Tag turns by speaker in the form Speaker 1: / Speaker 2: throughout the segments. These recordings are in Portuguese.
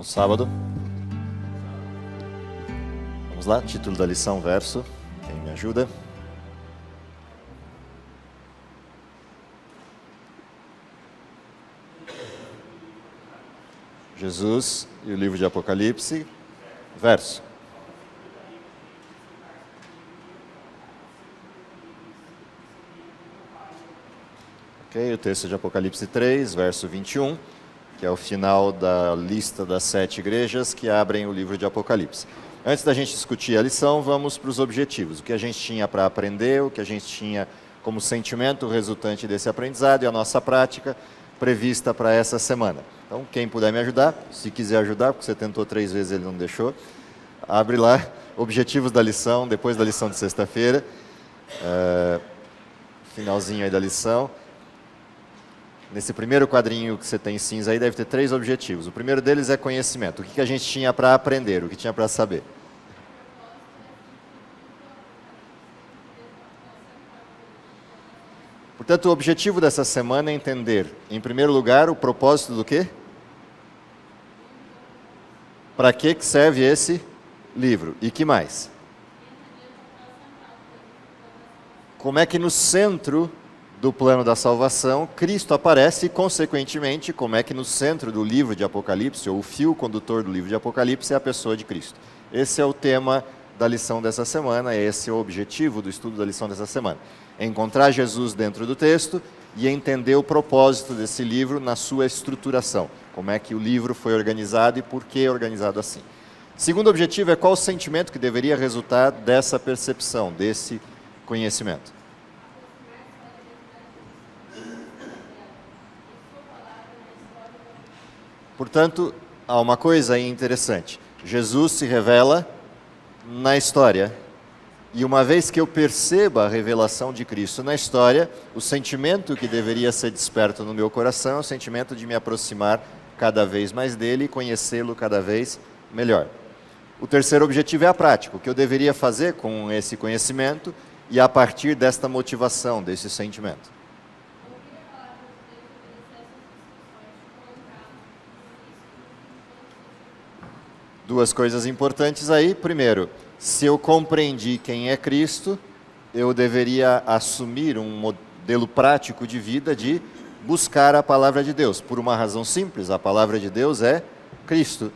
Speaker 1: sábado. Vamos lá, título da lição, verso. Quem me ajuda? Jesus e o livro de Apocalipse, verso. Ok, o texto de Apocalipse 3, verso 21, que é o final da lista das 7 igrejas que abrem o livro de Apocalipse. Antes da gente discutir a lição, vamos para os objetivos. O que a gente tinha para aprender, o que a gente tinha como sentimento resultante desse aprendizado e a nossa prática prevista para essa semana. Então, quem puder me ajudar, se quiser ajudar, porque você tentou 3 vezes e ele não deixou, abre lá, objetivos da lição, depois da lição de sexta-feira, finalzinho aí da lição. Nesse primeiro quadrinho que você tem em cinza aí, deve ter 3 objetivos. O primeiro deles é conhecimento. O que a gente tinha para aprender, o que tinha para saber. Portanto, o objetivo dessa semana é entender, em primeiro lugar, o propósito do quê? Para que serve esse livro? E que mais? Como é que no centro do plano da salvação, Cristo aparece e, consequentemente, como é que no centro do livro de Apocalipse, ou o fio condutor do livro de Apocalipse, é a pessoa de Cristo. Esse é o tema da lição dessa semana, esse é o objetivo do estudo da lição dessa semana. É encontrar Jesus dentro do texto e entender o propósito desse livro na sua estruturação. Como é que o livro foi organizado e por que organizado assim. Segundo objetivo é qual o sentimento que deveria resultar dessa percepção, desse conhecimento. Portanto, há uma coisa aí interessante. Jesus se revela na história. E uma vez que eu perceba a revelação de Cristo na história, o sentimento que deveria ser desperto no meu coração é o sentimento de me aproximar cada vez mais dele e conhecê-lo cada vez melhor. O terceiro objetivo é a prática. O que eu deveria fazer com esse conhecimento e a partir desta motivação, desse sentimento. Duas coisas importantes aí. Primeiro, se eu compreendi quem é Cristo, eu deveria assumir um modelo prático de vida de buscar a palavra de Deus. Por uma razão simples, a palavra de Deus é Cristo,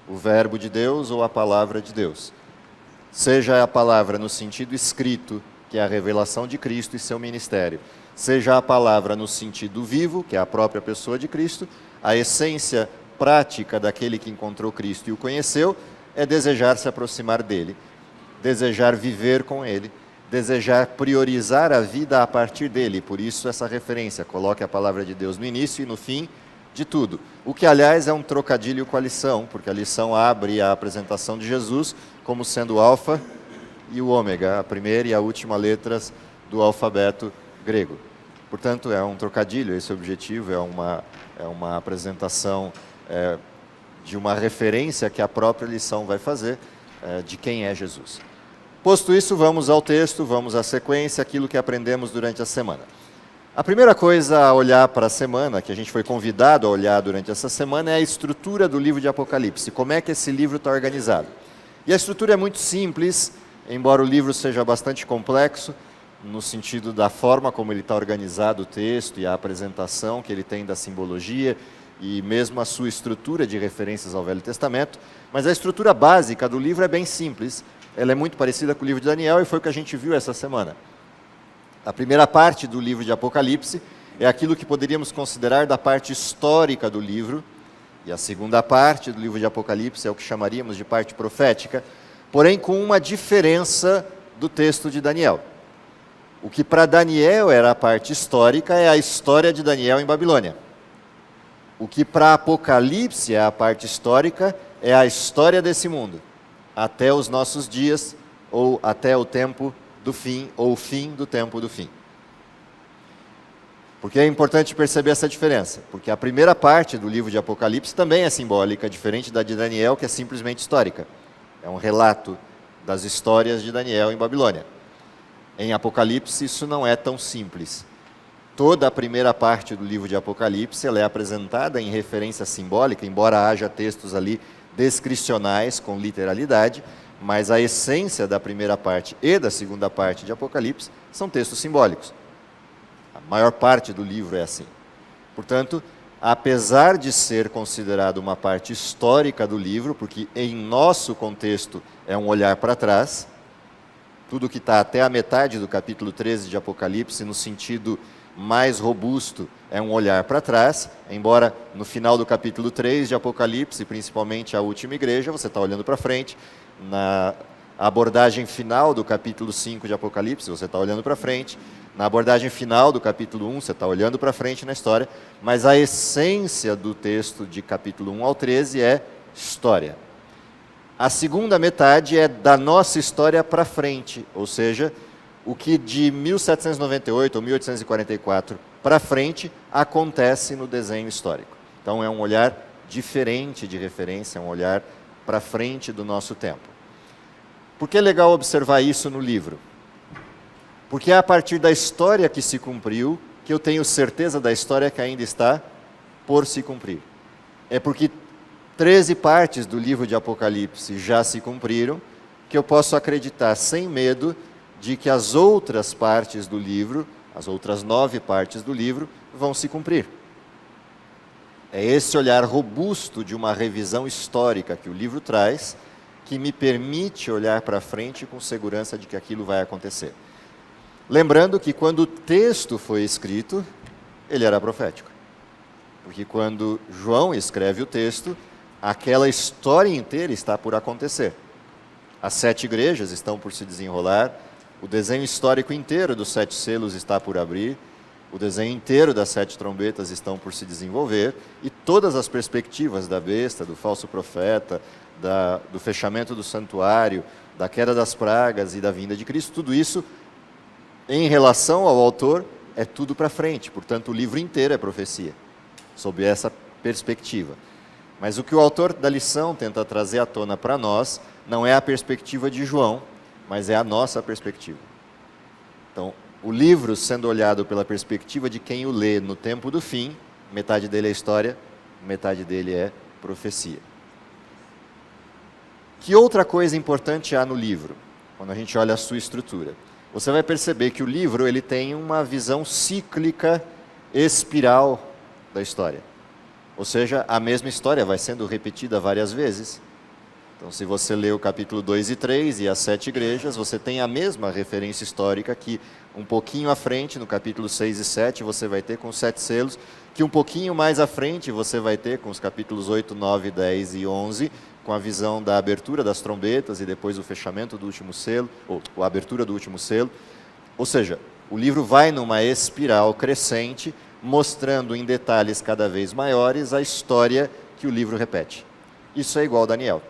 Speaker 1: o verbo de Deus ou a palavra de Deus. Seja a palavra no sentido escrito, que é a revelação de Cristo e seu ministério. Seja a palavra no sentido vivo, que é a própria pessoa de Cristo, a essência prática daquele que encontrou Cristo e o conheceu, é desejar se aproximar dele, desejar viver com ele, desejar priorizar a vida a partir dele. Por isso essa referência, coloque a palavra de Deus no início e no fim de tudo. O que, aliás, é um trocadilho com a lição, porque a lição abre a apresentação de Jesus como sendo o alfa e o ômega, a primeira e a última letras do alfabeto grego. Portanto, é um trocadilho, esse objetivo é uma apresentação de uma referência que a própria lição vai fazer de quem é Jesus. Posto isso, vamos ao texto, vamos à sequência, aquilo que aprendemos durante a semana. A primeira coisa a olhar para a semana, que a gente foi convidado a olhar durante essa semana, é a estrutura do livro de Apocalipse, como é que esse livro está organizado. E a estrutura é muito simples, embora o livro seja bastante complexo, no sentido da forma como ele está organizado, o texto e a apresentação que ele tem da simbologia, e mesmo a sua estrutura de referências ao Velho Testamento, mas a estrutura básica do livro é bem simples, ela é muito parecida com o livro de Daniel e foi o que a gente viu essa semana. A primeira parte do livro de Apocalipse é aquilo que poderíamos considerar da parte histórica do livro, e a segunda parte do livro de Apocalipse é o que chamaríamos de parte profética, porém com uma diferença do texto de Daniel. O que para Daniel era a parte histórica é a história de Daniel em Babilônia. O que para Apocalipse é a parte histórica é a história desse mundo, até os nossos dias, ou até o tempo do fim, ou o fim do tempo do fim. Por que é importante perceber essa diferença? Porque a primeira parte do livro de Apocalipse também é simbólica, diferente da de Daniel, que é simplesmente histórica. É um relato das histórias de Daniel em Babilônia. Em Apocalipse isso não é tão simples. toda a primeira parte do livro de Apocalipse ela é apresentada em referência simbólica, embora haja textos ali descricionais com literalidade, mas a essência da primeira parte e da segunda parte de Apocalipse são textos simbólicos. A maior parte do livro é assim. Portanto, apesar de ser considerado uma parte histórica do livro, porque em nosso contexto é um olhar para trás, tudo que está até a metade do capítulo 13 de Apocalipse, no sentido mais robusto, é um olhar para trás, embora no final do capítulo 3 de Apocalipse, principalmente a última igreja, você está olhando para frente. Na abordagem final do capítulo 5 de Apocalipse, você está olhando para frente. Na abordagem final do capítulo 1, você está olhando para frente na história, mas a essência do texto de capítulo 1 ao 13 é história. A segunda metade é da nossa história para frente, ou seja, o que de 1798 ou 1844 para frente acontece no desenho histórico. Então é um olhar diferente de referência, é um olhar para frente do nosso tempo. Por que é legal observar isso no livro? Porque é a partir da história que se cumpriu que eu tenho certeza da história que ainda está por se cumprir. É porque 13 partes do livro de Apocalipse já se cumpriram que eu posso acreditar sem medo de que as outras partes do livro, as outras 9 partes do livro, vão se cumprir. É esse olhar robusto de uma revisão histórica que o livro traz, que me permite olhar para frente com segurança de que aquilo vai acontecer. Lembrando que quando o texto foi escrito, ele era profético. Porque quando João escreve o texto, aquela história inteira está por acontecer. As 7 igrejas estão por se desenrolar, o desenho histórico inteiro dos 7 selos está por abrir, o desenho inteiro das 7 trombetas estão por se desenvolver, e todas as perspectivas da besta, do falso profeta, do fechamento do santuário, da queda das pragas e da vinda de Cristo, tudo isso, em relação ao autor, é tudo para frente. Portanto, o livro inteiro é profecia, sob essa perspectiva. Mas o que o autor da lição tenta trazer à tona para nós, não é a perspectiva de João, mas é a nossa perspectiva. Então, o livro sendo olhado pela perspectiva de quem o lê no tempo do fim, metade dele é história, metade dele é profecia. Que outra coisa importante há no livro, quando a gente olha a sua estrutura? Você vai perceber que o livro ele tem uma visão cíclica, espiral da história. Ou seja, a mesma história vai sendo repetida várias vezes. Então, se você lê o capítulo 2 e 3 e as 7 igrejas, você tem a mesma referência histórica que um pouquinho à frente, no capítulo 6 e 7, você vai ter com os 7 selos, que um pouquinho mais à frente você vai ter com os capítulos 8, 9, 10 e 11, com a visão da abertura das trombetas e depois o fechamento do último selo, ou a abertura do último selo. Ou seja, o livro vai numa espiral crescente, mostrando em detalhes cada vez maiores a história que o livro repete. Isso é igual a Daniel.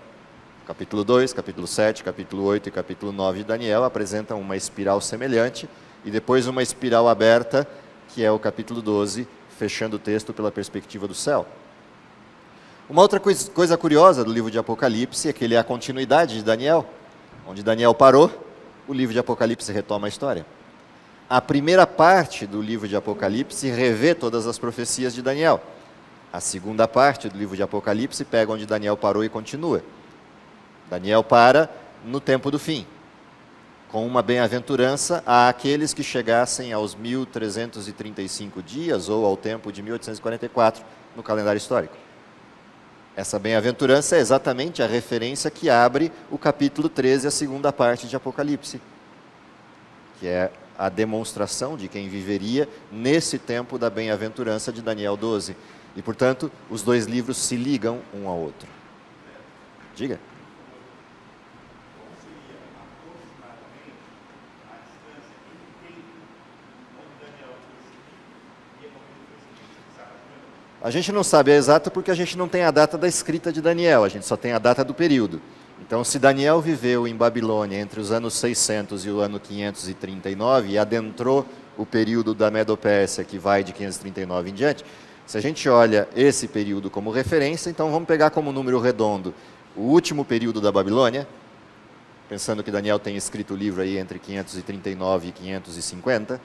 Speaker 1: Capítulo 2, capítulo 7, capítulo 8 e capítulo 9 de Daniel apresentam uma espiral semelhante e depois uma espiral aberta, que é o capítulo 12, fechando o texto pela perspectiva do céu. Uma outra coisa curiosa do livro de Apocalipse é que ele é a continuidade de Daniel. Onde Daniel parou, o livro de Apocalipse retoma a história. A primeira parte do livro de Apocalipse revê todas as profecias de Daniel. A segunda parte do livro de Apocalipse pega onde Daniel parou e continua. Daniel para no tempo do fim, com uma bem-aventurança àqueles que chegassem aos 1335 dias ou ao tempo de 1844 no calendário histórico. Essa bem-aventurança é exatamente a referência que abre o capítulo 13, a segunda parte de Apocalipse, que é a demonstração de quem viveria nesse tempo da bem-aventurança de Daniel 12. E, portanto, os dois livros se ligam um ao outro. Diga. A gente não sabe a exata porque a gente não tem a data da escrita de Daniel, a gente só tem a data do período. Então, se Daniel viveu em Babilônia entre os anos 600 e o ano 539 e adentrou o período da Medo-Pérsia, que vai de 539 em diante, se a gente olha esse período como referência, então vamos pegar como número redondo o último período da Babilônia, pensando que Daniel tem escrito o livro aí entre 539 e 550.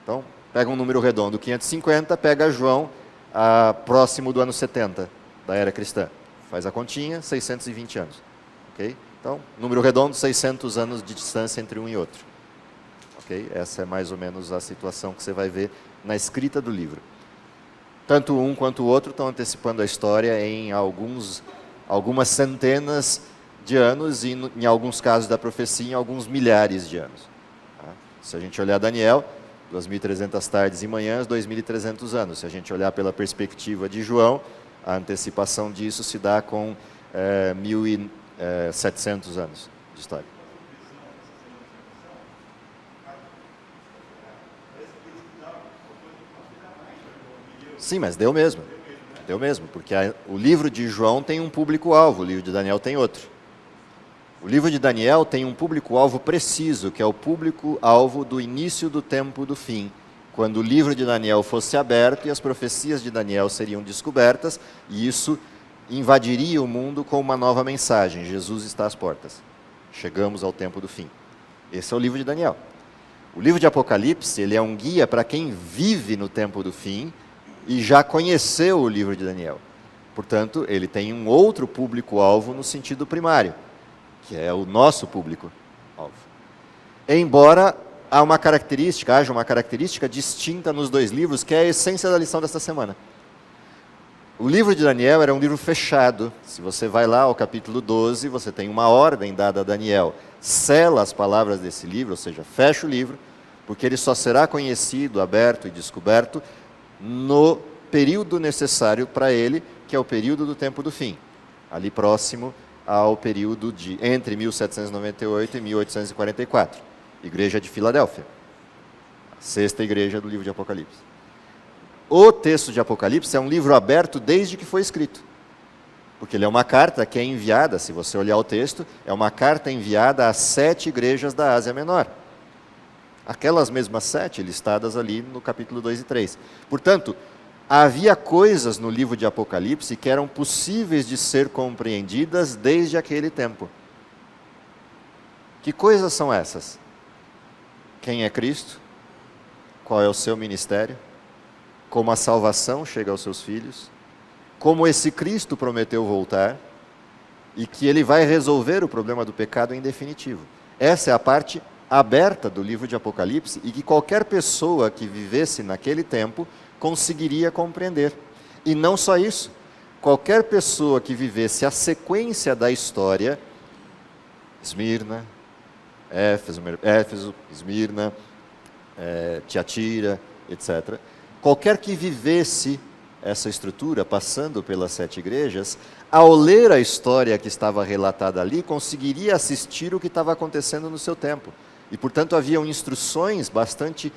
Speaker 1: Então, Pega um número redondo, 550, pega João próximo do ano 70 da era cristã. Faz a continha, 620 anos. Okay? Então, número redondo, 600 anos de distância entre um e outro. Okay? Essa é mais ou menos a situação que você vai ver na escrita do livro. Tanto um quanto o outro estão antecipando a história em algumas centenas de anos e, em alguns casos da profecia, em alguns milhares de anos. Tá? Se a gente olhar Daniel, 2.300 tardes e manhãs, 2.300 anos. Se a gente olhar pela perspectiva de João, a antecipação disso se dá com 1.700 anos de história. Sim, mas deu mesmo. Deu mesmo, porque o livro de João tem um público-alvo, o livro de Daniel tem outro. O livro de Daniel tem um público-alvo preciso, que é o público-alvo do início do tempo do fim, quando o livro de Daniel fosse aberto e as profecias de Daniel seriam descobertas, e isso invadiria o mundo com uma nova mensagem: Jesus está às portas. Chegamos ao tempo do fim. Esse é o livro de Daniel. O livro de Apocalipse, ele é um guia para quem vive no tempo do fim e já conheceu o livro de Daniel. Portanto, ele tem um outro público-alvo no sentido primário, que é o nosso público-alvo. Embora haja uma característica distinta nos dois livros, que é a essência da lição desta semana. O livro de Daniel era um livro fechado. Se você vai lá ao capítulo 12, você tem uma ordem dada a Daniel. Sela as palavras desse livro, ou seja, fecha o livro, porque ele só será conhecido, aberto e descoberto no período necessário para ele, que é o período do tempo do fim, ali próximo ao período entre 1798 e 1844, Igreja de Filadélfia, a sexta igreja do livro de Apocalipse. O texto de Apocalipse é um livro aberto desde que foi escrito, porque ele é uma carta que é enviada, se você olhar o texto, é uma carta enviada às 7 igrejas da Ásia Menor. Aquelas mesmas 7 listadas ali no capítulo 2 e 3. Portanto, havia coisas no livro de Apocalipse que eram possíveis de ser compreendidas desde aquele tempo. Que coisas são essas? Quem é Cristo? Qual é o seu ministério? Como a salvação chega aos seus filhos? Como esse Cristo prometeu voltar? E que ele vai resolver o problema do pecado em definitivo. Essa é a parte aberta do livro de Apocalipse e que qualquer pessoa que vivesse naquele tempo conseguiria compreender. E não só isso, qualquer pessoa que vivesse a sequência da história, Esmirna, Éfeso, Esmirna, Tiatira, etc. Qualquer que vivesse essa estrutura, passando pelas 7 igrejas, ao ler a história que estava relatada ali, conseguiria assistir o que estava acontecendo no seu tempo. E, portanto, haviam instruções bastante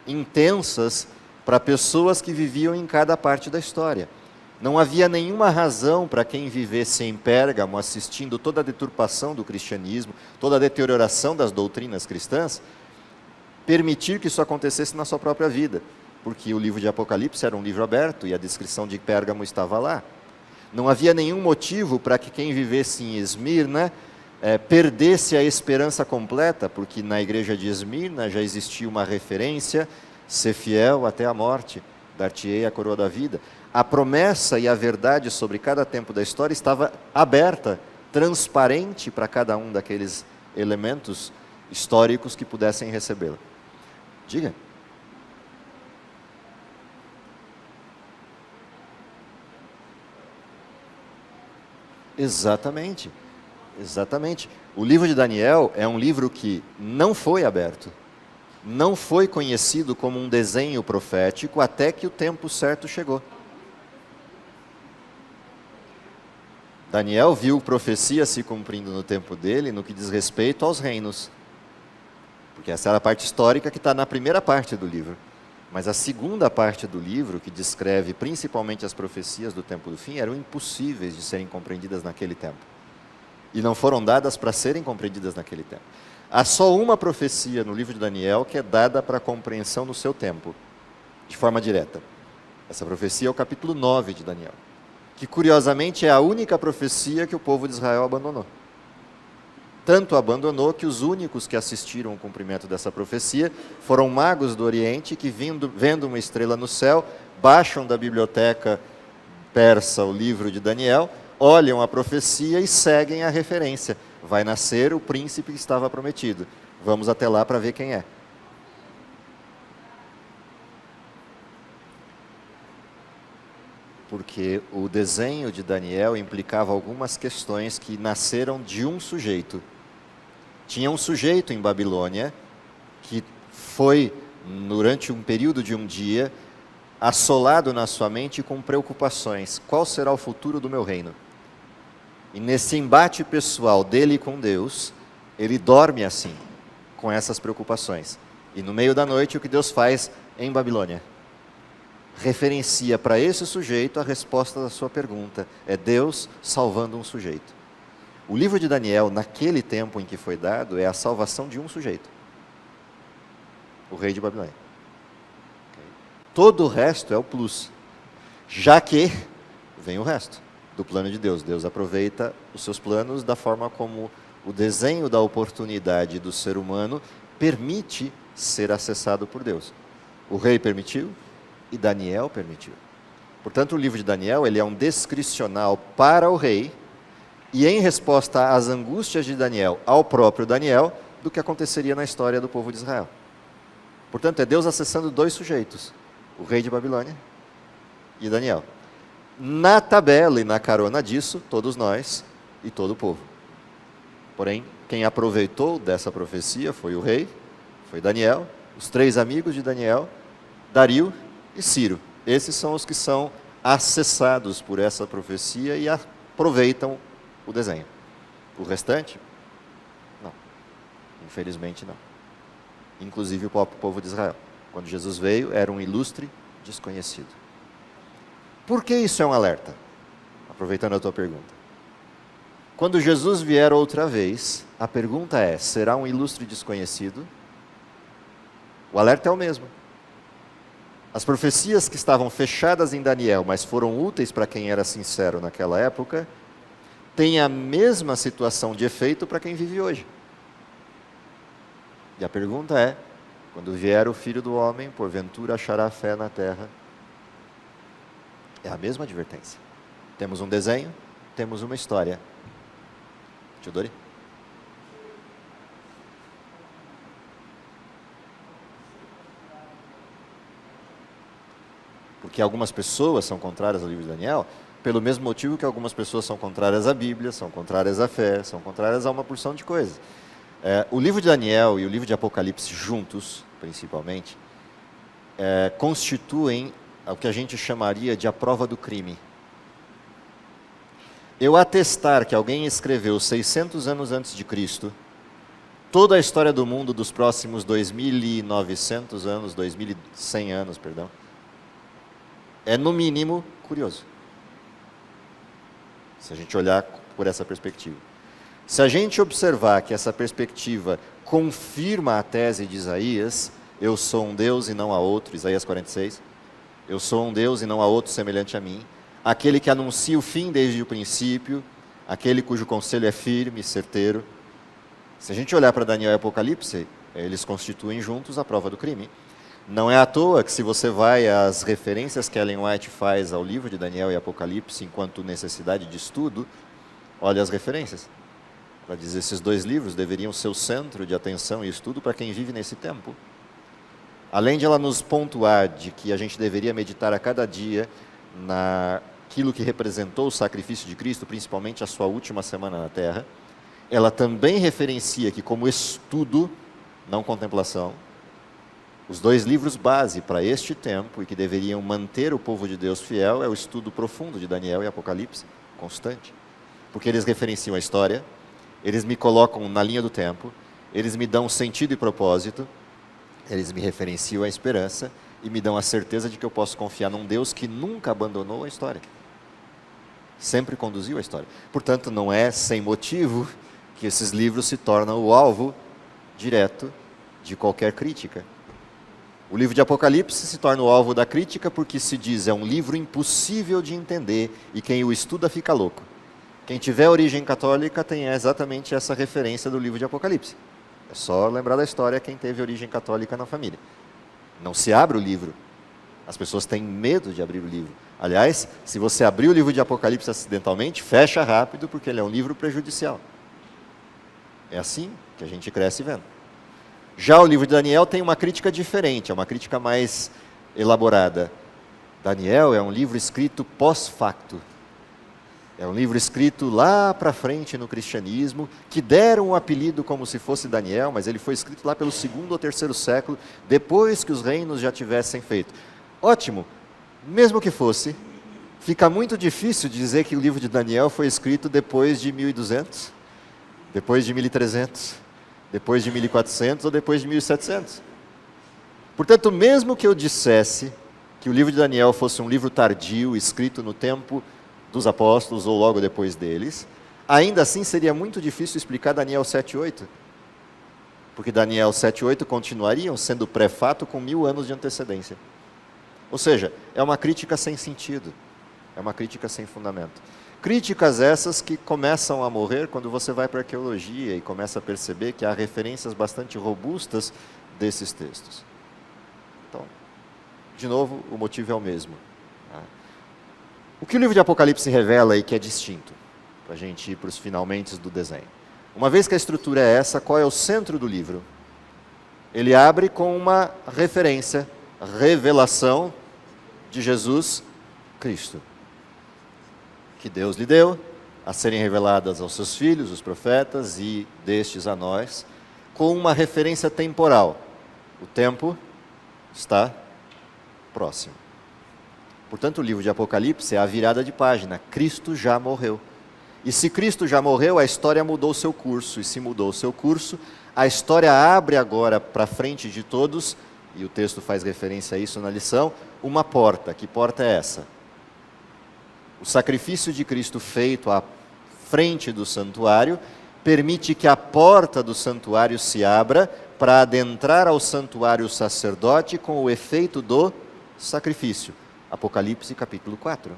Speaker 1: intensas para pessoas que viviam em cada parte da história. Não havia nenhuma razão para quem vivesse em Pérgamo, assistindo toda a deturpação do cristianismo, toda a deterioração das doutrinas cristãs, permitir que isso acontecesse na sua própria vida, porque o livro de Apocalipse era um livro aberto e a descrição de Pérgamo estava lá. Não havia nenhum motivo para que quem vivesse em Esmirna perdesse a esperança completa, porque na igreja de Esmirna já existia uma referência: ser fiel até a morte, dar-te-ei a coroa da vida. A promessa e a verdade sobre cada tempo da história estava aberta, transparente para cada um daqueles elementos históricos que pudessem recebê-la. Diga. Exatamente. Exatamente. O livro de Daniel é um livro que não foi aberto, não foi conhecido como um desenho profético até que o tempo certo chegou. Daniel viu profecia se cumprindo no tempo dele no que diz respeito aos reinos, porque essa era a parte histórica que está na primeira parte do livro. Mas a segunda parte do livro, que descreve principalmente as profecias do tempo do fim, eram impossíveis de serem compreendidas naquele tempo. E não foram dadas para serem compreendidas naquele tempo. Há só uma profecia no livro de Daniel que é dada para compreensão no seu tempo, de forma direta. Essa profecia é o capítulo 9 de Daniel, que curiosamente é a única profecia que o povo de Israel abandonou. Tanto abandonou que os únicos que assistiram ao cumprimento dessa profecia foram magos do Oriente que, vendo uma estrela no céu, baixam da biblioteca persa o livro de Daniel, olham a profecia e seguem a referência. Vai nascer o príncipe que estava prometido. Vamos até lá para ver quem é. Porque o desenho de Daniel implicava algumas questões que nasceram de um sujeito. Tinha um sujeito em Babilônia que foi, durante um período de um dia, assolado na sua mente com preocupações. Qual será o futuro do meu reino? E nesse embate pessoal dele com Deus, ele dorme assim, com essas preocupações. E no meio da noite, o que Deus faz em Babilônia? Referencia para esse sujeito a resposta da sua pergunta. É Deus salvando um sujeito. O livro de Daniel, naquele tempo em que foi dado, é a salvação de um sujeito. O rei de Babilônia. Todo o resto é o plus. Já que vem o resto do plano de Deus. Deus aproveita os seus planos da forma como o desenho da oportunidade do ser humano permite ser acessado por Deus. O rei permitiu e Daniel permitiu. Portanto, o livro de Daniel ele é um descricional para o rei e em resposta às angústias de Daniel, ao próprio Daniel, do que aconteceria na história do povo de Israel. Portanto, é Deus acessando dois sujeitos, o rei de Babilônia e Daniel. Na tabela e na carona disso, todos nós e todo o povo. Porém, quem aproveitou dessa profecia foi o rei, foi Daniel, os 3 amigos de Daniel, Dario e Ciro. Esses são os que são acessados por essa profecia e aproveitam o desenho. O restante? Não. Infelizmente não. Inclusive o próprio povo de Israel. Quando Jesus veio, era um ilustre desconhecido. Por que isso é um alerta? Aproveitando a tua pergunta. Quando Jesus vier outra vez, a pergunta é, será um ilustre desconhecido? O alerta é o mesmo. As profecias que estavam fechadas em Daniel, mas foram úteis para quem era sincero naquela época, têm a mesma situação de efeito para quem vive hoje. E a pergunta é, quando vier o Filho do Homem, porventura achará fé na terra? É a mesma advertência. Temos um desenho, temos uma história. Teodori? Porque algumas pessoas são contrárias ao livro de Daniel, pelo mesmo motivo que algumas pessoas são contrárias à Bíblia, são contrárias à fé, são contrárias a uma porção de coisas. O livro de Daniel e o livro de Apocalipse juntos, principalmente, constituem o que a gente chamaria de a prova do crime. Eu atestar que alguém escreveu 600 anos antes de Cristo, toda a história do mundo dos próximos 2.900 anos, 2.100 anos, perdão, é no mínimo curioso. Se a gente olhar por essa perspectiva. Se a gente observar que essa perspectiva confirma a tese de Isaías, eu sou um Deus e não há outro, Isaías 46, eu sou um Deus e não há outro semelhante a mim, aquele que anuncia o fim desde o princípio, aquele cujo conselho é firme e certeiro. Se a gente olhar para Daniel e Apocalipse, eles constituem juntos a prova do crime. Não é à toa que se você vai às referências que Ellen White faz ao livro de Daniel e Apocalipse enquanto necessidade de estudo, olha as referências. Ela diz, esses 2 livros deveriam ser o centro de atenção e estudo para quem vive nesse tempo. Além de ela nos pontuar de que a gente deveria meditar a cada dia naquilo que representou o sacrifício de Cristo, principalmente a sua última semana na Terra, ela também referencia que como estudo, não contemplação, os 2 livros base para este tempo e que deveriam manter o povo de Deus fiel é o estudo profundo de Daniel e Apocalipse, constante. Porque eles referenciam a história, eles me colocam na linha do tempo, eles me dão sentido e propósito, eles me referenciam a esperança e me dão a certeza de que eu posso confiar num Deus que nunca abandonou a história. Sempre conduziu a história. Portanto, não é sem motivo que esses livros se tornam o alvo direto de qualquer crítica. O livro de Apocalipse se torna o alvo da crítica porque se diz é um livro impossível de entender e quem o estuda fica louco. Quem tiver origem católica tem exatamente essa referência do livro de Apocalipse. É só lembrar da história quem teve origem católica na família. Não se abre o livro. As pessoas têm medo de abrir o livro. Aliás, se você abrir o livro de Apocalipse acidentalmente, fecha rápido, porque ele é um livro prejudicial. É assim que a gente cresce vendo. Já o livro de Daniel tem uma crítica diferente, é uma crítica mais elaborada. Daniel é um livro escrito pós-facto. É um livro escrito lá para frente no cristianismo, que deram um apelido como se fosse Daniel, mas ele foi escrito lá pelo 2º ou 3º século, depois que os reinos já tivessem feito. Ótimo, mesmo que fosse, fica muito difícil dizer que o livro de Daniel foi escrito depois de 1200, depois de 1300, depois de 1400 ou depois de 1700. Portanto, mesmo que eu dissesse que o livro de Daniel fosse um livro tardio, escrito no tempo dos apóstolos ou logo depois deles, ainda assim seria muito difícil explicar Daniel 7:8, porque Daniel 7:8 continuariam sendo pré-fato com 1000 anos de antecedência. Ou seja, é uma crítica sem sentido, é uma crítica sem fundamento. Críticas essas que começam a morrer quando você vai para a arqueologia e começa a perceber que há referências bastante robustas desses textos. Então, de novo, o motivo é o mesmo. O que o livro de Apocalipse revela e que é distinto, para a gente ir para os finalmente do desenho. Uma vez que a estrutura é essa, qual é o centro do livro? Ele abre com uma referência, revelação de Jesus Cristo, que Deus lhe deu a serem reveladas aos seus filhos, os profetas, e destes a nós, com uma referência temporal. O tempo está próximo. Portanto, o livro de Apocalipse é a virada de página. Cristo já morreu. E se Cristo já morreu, a história mudou seu curso. E se mudou seu curso, a história abre agora para frente de todos, e o texto faz referência a isso na lição, uma porta. Que porta é essa? O sacrifício de Cristo feito à frente do santuário permite que a porta do santuário se abra para adentrar ao santuário o sacerdote com o efeito do sacrifício. Apocalipse capítulo 4. O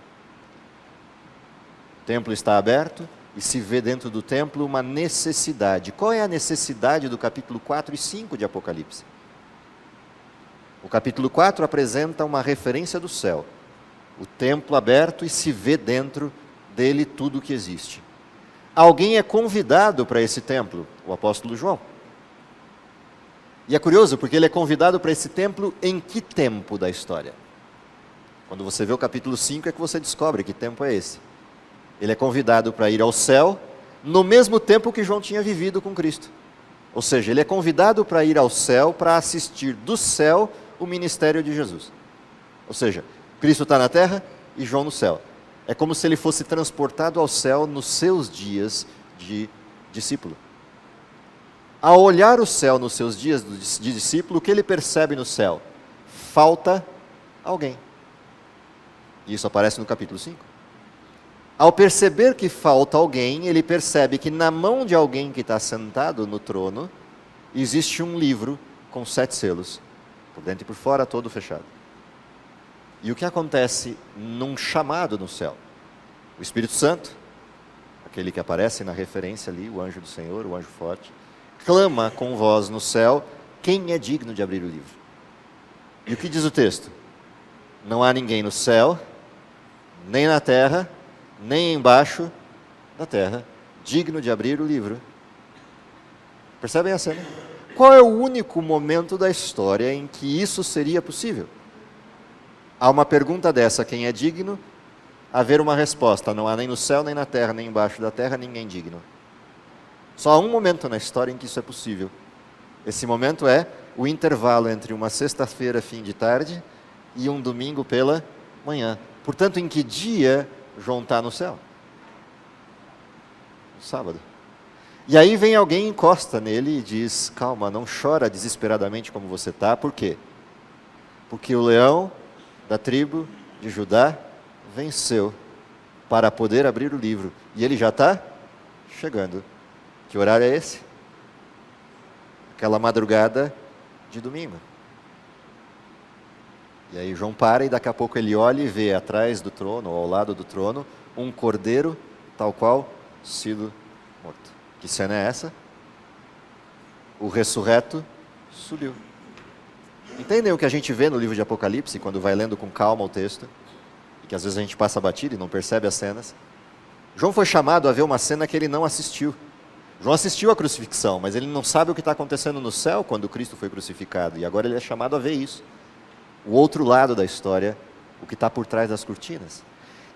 Speaker 1: templo está aberto e se vê dentro do templo uma necessidade. Qual é a necessidade do capítulo 4 e 5 de Apocalipse? O capítulo 4 apresenta uma referência do céu. O templo aberto e se vê dentro dele tudo o que existe. Alguém é convidado para esse templo, o apóstolo João. E é curioso porque ele é convidado para esse templo em que tempo da história? Quando você vê o capítulo 5 é que você descobre que tempo é esse. Ele é convidado para ir ao céu no mesmo tempo que João tinha vivido com Cristo. Ou seja, ele é convidado para ir ao céu para assistir do céu o ministério de Jesus. Ou seja, Cristo está na terra e João no céu. É como se ele fosse transportado ao céu nos seus dias de discípulo. Ao olhar o céu nos seus dias de discípulo, o que ele percebe no céu? Falta alguém. Isso aparece no capítulo 5. Ao perceber que falta alguém, ele percebe que na mão de alguém que está sentado no trono, existe um livro com 7 selos, por dentro e por fora, todo fechado. E o que acontece num chamado no céu? O Espírito Santo, aquele que aparece na referência ali, o anjo do Senhor, o anjo forte, clama com voz no céu, quem é digno de abrir o livro? E o que diz o texto? Não há ninguém no céu, nem na terra, nem embaixo da terra, digno de abrir o livro. Percebem a cena? Qual é o único momento da história em que isso seria possível? Há uma pergunta dessa, quem é digno? Haver uma resposta, não há nem no céu, nem na terra, nem embaixo da terra, ninguém digno. Só há um momento na história em que isso é possível. Esse momento é o intervalo entre uma sexta-feira, fim de tarde, e um domingo pela manhã. Portanto, em que dia João está no céu? No sábado. E aí vem alguém, encosta nele e diz, calma, não chora desesperadamente como você está. Por quê? Porque o leão da tribo de Judá venceu para poder abrir o livro. E ele já está chegando. Que horário é esse? Aquela madrugada de domingo. E aí João para e daqui a pouco ele olha e vê atrás do trono, ou ao lado do trono, um cordeiro tal qual sido morto. Que cena é essa? O ressurreto subiu. Entendem o que a gente vê no livro de Apocalipse, quando vai lendo com calma o texto, e que às vezes a gente passa batido e não percebe as cenas? João foi chamado a ver uma cena que ele não assistiu. João assistiu à crucifixão, mas ele não sabe o que está acontecendo no céu quando Cristo foi crucificado, e agora ele é chamado a ver isso. O outro lado da história, o que está por trás das cortinas.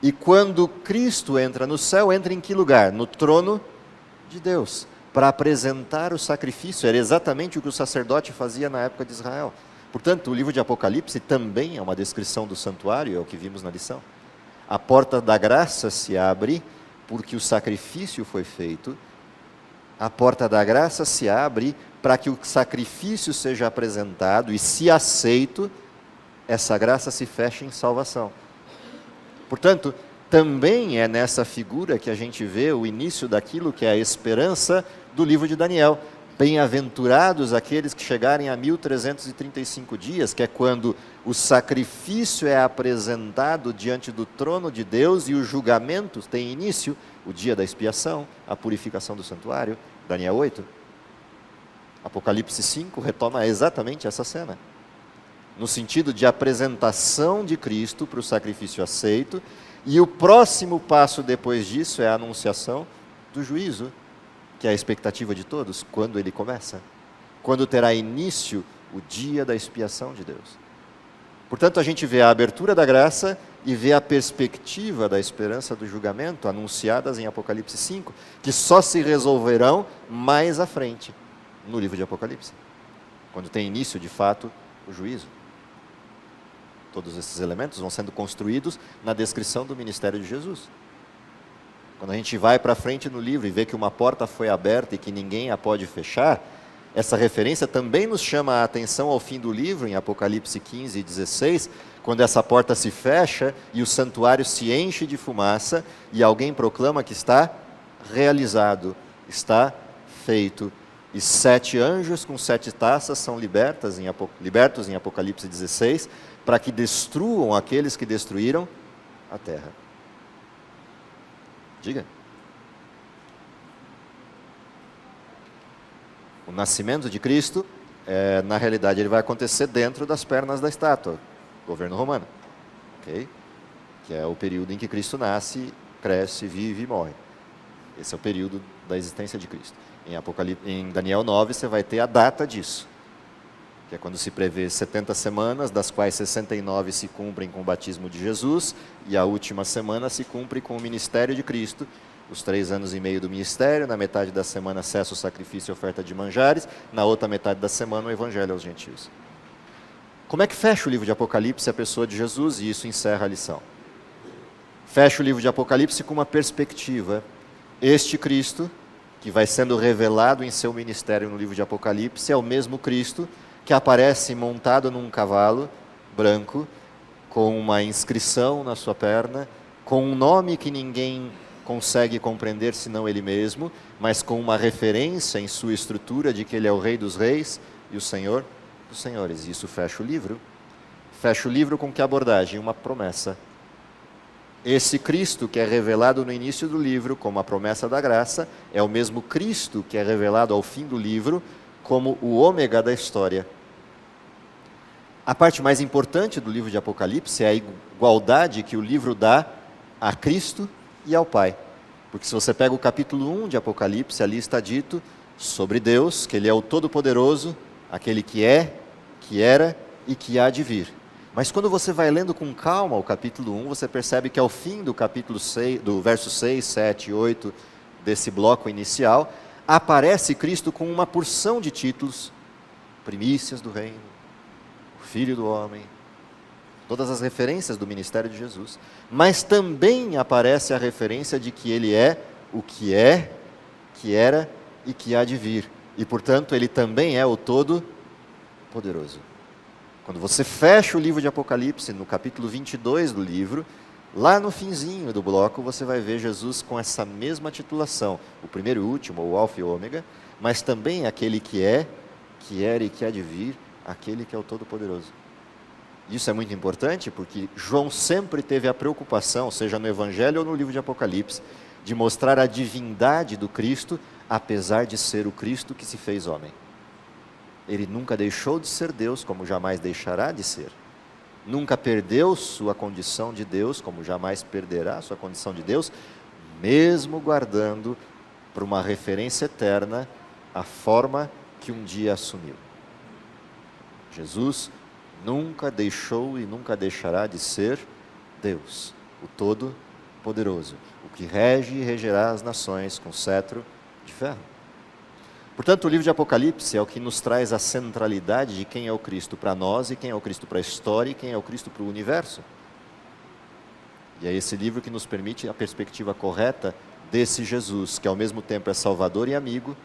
Speaker 1: E quando Cristo entra no céu, entra em que lugar? No trono de Deus, para apresentar o sacrifício. Era exatamente o que o sacerdote fazia na época de Israel. Portanto, o livro de Apocalipse também é uma descrição do santuário, é o que vimos na lição. A porta da graça se abre porque o sacrifício foi feito. A porta da graça se abre para que o sacrifício seja apresentado e, se aceito, essa graça se fecha em salvação. Portanto, também é nessa figura que a gente vê o início daquilo que é a esperança do livro de Daniel. Bem-aventurados aqueles que chegarem a 1335 dias, que é quando o sacrifício é apresentado diante do trono de Deus e o julgamento tem início, o dia da expiação, a purificação do santuário, Daniel 8. Apocalipse 5 retoma exatamente essa cena, no sentido de apresentação de Cristo para o sacrifício aceito, e o próximo passo depois disso é a anunciação do juízo, que é a expectativa de todos, quando ele começa, quando terá início o dia da expiação de Deus. Portanto, a gente vê a abertura da graça e vê a perspectiva da esperança do julgamento, anunciadas em Apocalipse 5, que só se resolverão mais à frente, no livro de Apocalipse, quando tem início, de fato, o juízo. Todos esses elementos vão sendo construídos na descrição do ministério de Jesus. Quando a gente vai para frente no livro e vê que uma porta foi aberta e que ninguém a pode fechar, essa referência também nos chama a atenção ao fim do livro, em Apocalipse 15 e 16, quando essa porta se fecha e o santuário se enche de fumaça e alguém proclama que está realizado, está feito. E 7 anjos com 7 taças são libertos em Apocalipse 16, para que destruam aqueles que destruíram a terra. Diga. O nascimento de Cristo, na realidade, ele vai acontecer dentro das pernas da estátua, governo romano, okay? Que é o período em que Cristo nasce, cresce, vive e morre. Esse é o período da existência de Cristo. Em Daniel 9, você vai ter a data disso, que é quando se prevê 70 semanas, das quais 69 se cumprem com o batismo de Jesus, e a última semana se cumpre com o ministério de Cristo, os 3 anos e meio do ministério. Na metade da semana cessa o sacrifício e oferta de manjares, na outra metade da semana o evangelho aos gentios. Como é que fecha o livro de Apocalipse a pessoa de Jesus? E isso encerra a lição. Fecha o livro de Apocalipse com uma perspectiva. Este Cristo, que vai sendo revelado em seu ministério no livro de Apocalipse, é o mesmo Cristo que aparece montado num cavalo branco, com uma inscrição na sua perna, com um nome que ninguém consegue compreender senão ele mesmo, mas com uma referência em sua estrutura de que ele é o Rei dos Reis e o Senhor dos Senhores. Isso fecha o livro. Fecha o livro com que abordagem? Uma promessa. Esse Cristo que é revelado no início do livro como a promessa da graça, é o mesmo Cristo que é revelado ao fim do livro como o ômega da história. A parte mais importante do livro de Apocalipse é a igualdade que o livro dá a Cristo e ao Pai. Porque se você pega o capítulo 1 de Apocalipse, ali está dito sobre Deus, que Ele é o Todo-Poderoso, aquele que é, que era e que há de vir. Mas quando você vai lendo com calma o capítulo 1, você percebe que ao fim do capítulo 6, do verso 6, 7 e 8 desse bloco inicial, aparece Cristo com uma porção de títulos: primícias do reino, o Filho do homem, todas as referências do ministério de Jesus. Mas também aparece a referência de que Ele é o que é, que era e que há de vir. E, portanto, Ele também é o Todo-Poderoso. Quando você fecha o livro de Apocalipse, no capítulo 22 do livro, lá no finzinho do bloco, você vai ver Jesus com essa mesma titulação, o primeiro e o último, o Alfa e o Ômega, mas também aquele que é, que era e que há de vir, aquele que é o Todo-Poderoso. Isso é muito importante porque João sempre teve a preocupação, seja no Evangelho ou no livro de Apocalipse, de mostrar a divindade do Cristo, apesar de ser o Cristo que se fez homem. Ele nunca deixou de ser Deus, como jamais deixará de ser. Nunca perdeu sua condição de Deus, como jamais perderá sua condição de Deus, mesmo guardando para uma referência eterna a forma que um dia assumiu. Jesus nunca deixou e nunca deixará de ser Deus, o Todo-Poderoso, o que rege e regerá as nações com cetro de ferro. Portanto, o livro de Apocalipse é o que nos traz a centralidade de quem é o Cristo para nós e quem é o Cristo para a história e quem é o Cristo para o universo. E é esse livro que nos permite a perspectiva correta desse Jesus, que ao mesmo tempo é Salvador e amigo,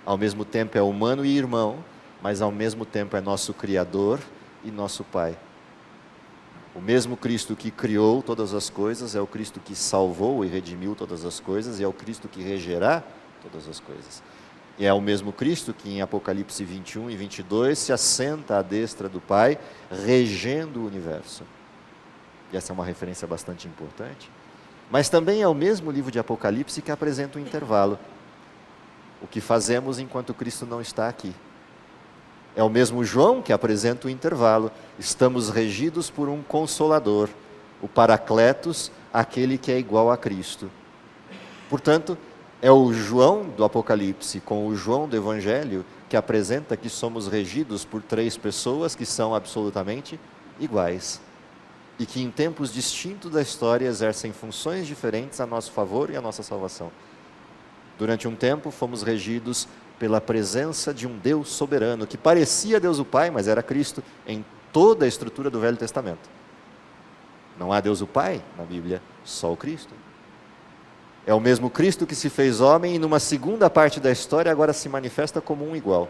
Speaker 1: ao mesmo tempo é humano e irmão, mas ao mesmo tempo é nosso Criador e nosso Pai. O mesmo Cristo que criou todas as coisas é o Cristo que salvou e redimiu todas as coisas e é o Cristo que regerá todas as coisas. E é o mesmo Cristo que em Apocalipse 21 e 22 se assenta à destra do Pai, regendo o universo. E essa é uma referência bastante importante. Mas também é o mesmo livro de Apocalipse que apresenta um intervalo. O que fazemos enquanto Cristo não está aqui. É o mesmo João que apresenta o intervalo. Estamos regidos por um Consolador, o Paracletos, aquele que é igual a Cristo. Portanto, é o João do Apocalipse com o João do Evangelho que apresenta que somos regidos por três pessoas que são absolutamente iguais e que em tempos distintos da história exercem funções diferentes a nosso favor e a nossa salvação. Durante um tempo fomos regidos pela presença de um Deus soberano que parecia Deus o Pai, mas era Cristo em toda a estrutura do Velho Testamento. Não há Deus o Pai na Bíblia, só o Cristo. É o mesmo Cristo que se fez homem e numa segunda parte da história agora se manifesta como um igual.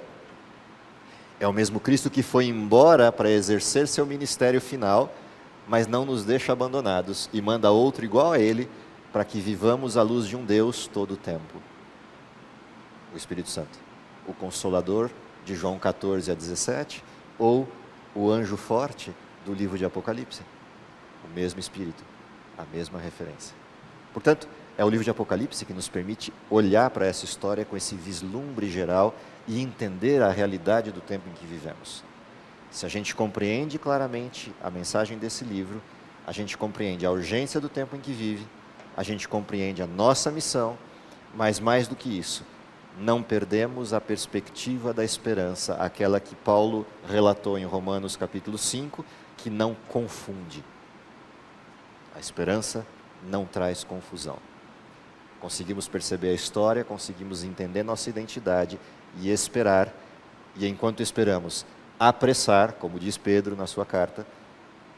Speaker 1: É o mesmo Cristo que foi embora para exercer seu ministério final, mas não nos deixa abandonados e manda outro igual a ele para que vivamos à luz de um Deus todo o tempo. O Espírito Santo, o Consolador de João 14 a 17 ou o anjo forte do livro de Apocalipse. O mesmo Espírito, a mesma referência. Portanto, é o livro de Apocalipse que nos permite olhar para essa história com esse vislumbre geral e entender a realidade do tempo em que vivemos. Se a gente compreende claramente a mensagem desse livro, a gente compreende a urgência do tempo em que vive, a gente compreende a nossa missão, mas mais do que isso, não perdemos a perspectiva da esperança, aquela que Paulo relatou em Romanos capítulo 5, que não confunde. A esperança não traz confusão. Conseguimos perceber a história, conseguimos entender nossa identidade e esperar, e enquanto esperamos, apressar, como diz Pedro na sua carta,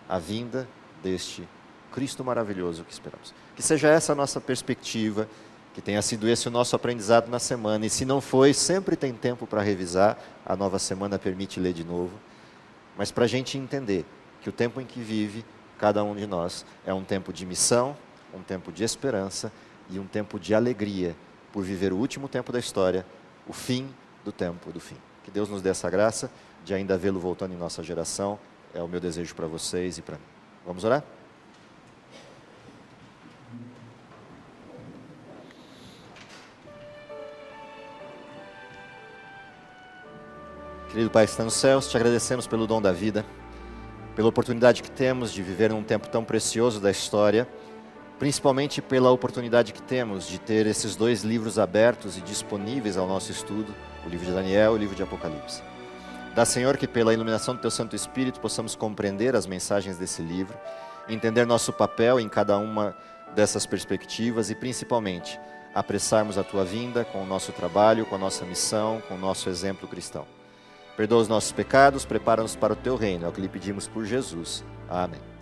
Speaker 1: a vinda deste Cristo maravilhoso que esperamos. Que seja essa a nossa perspectiva, que tenha sido esse o nosso aprendizado na semana, e se não foi, sempre tem tempo para revisar, a nova semana permite ler de novo, mas para a gente entender que o tempo em que vive cada um de nós é um tempo de missão, um tempo de esperança e um tempo de alegria por viver o último tempo da história, o fim do tempo do fim. Que Deus nos dê essa graça de ainda vê-lo voltando em nossa geração, é o meu desejo para vocês e para mim. Vamos orar? Querido Pai que está nos céus, te agradecemos pelo dom da vida, pela oportunidade que temos de viver num tempo tão precioso da história, principalmente pela oportunidade que temos de ter esses dois livros abertos e disponíveis ao nosso estudo, o livro de Daniel e o livro de Apocalipse. Dá, Senhor, que pela iluminação do Teu Santo Espírito possamos compreender as mensagens desse livro, entender nosso papel em cada uma dessas perspectivas e, principalmente, apressarmos a Tua vinda com o nosso trabalho, com a nossa missão, com o nosso exemplo cristão. Perdoa os nossos pecados, prepara-nos para o Teu reino, é o que lhe pedimos por Jesus. Amém.